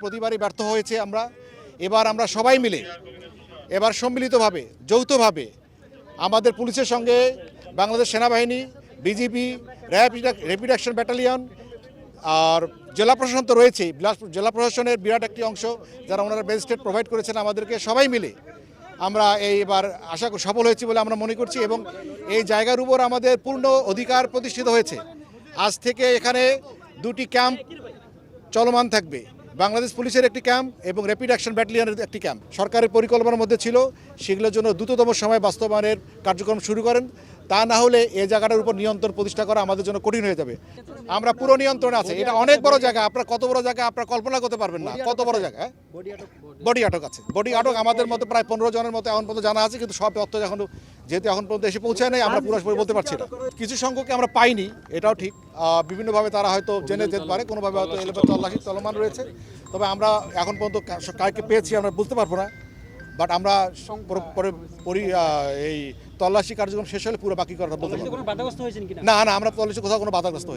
প্রতিবারই ব্যর্থ হয়েছে আমরা। এবার আমরা সবাই মিলে এবার সম্মিলিতভাবে যৌথভাবে আমাদের পুলিশের সঙ্গে বাংলাদেশ সেনাবাহিনী, বিজিবি, র্যাপিড অ্যাকশন ব্যাটালিয়ন আর জেলা প্রশাসন তো রয়েছেই। জেলা প্রশাসনের বিরাট একটি অংশ যারা ওনারা ম্যাজিস্ট্রেট প্রোভাইড করেছেন আমাদেরকে, সবাই মিলে আমরা এবার আশা সফল হয়েছি বলে আমরা মনে করছি। এবং এই জায়গার উপর আমাদের পূর্ণ অধিকার প্রতিষ্ঠিত হয়েছে। আজ থেকে এখানে দুটি ক্যাম্প চলমান থাকবে, বাংলাদেশ পুলিশের একটি ক্যাম্প এবং র্যাপিড অ্যাকশন ব্যাটালিয়নের একটি ক্যাম্প। সরকারের পরিকল্পনার মধ্যে ছিল সেগুলোর জন্য দ্রুততম সময় বাস্তবায়নের কার্যক্রম শুরু করেন। তা না হলে এই জায়গাটার উপর নিয়ন্ত্রণ প্রতিষ্ঠা করা আমাদের জন্য কঠিন হয়ে যাবে। আমরা পুরো নিয়ন্ত্রণে আছে। এটা অনেক বড় জায়গা, আপনার কত বড় জায়গা আপনারা কল্পনা করতে পারবেন না, কত বড় জায়গা। বডি আটক আছে, বডি আটক আমাদের মতো প্রায় 15 জনের মতো এখন পর্যন্ত জানা আছে, কিন্তু সব তথ্য এখন যেহেতু এখন পর্যন্ত এসে পৌঁছায় নাই, আমরা পুরোপুরি বলতে পারছি না। কিছু সংখ্যককে আমরা পাইনি, এটাও ঠিক। বিভিন্নভাবে তারা হয়তো জেনে যেতে পারে, কোনোভাবে হয়তো তল্লাশি চলমান রয়েছে। তবে আমরা এখন পর্যন্ত কাকে পেয়েছি আমরা বুঝতে পারবো না। বাট আমরা এই তল্লাশি কার্যক্রম শেষ হলে পুরো বাকি কথা বলতে পারবো। না, আমরা তল্লাশি কোথাও কোনো বাধাগ্রস্ত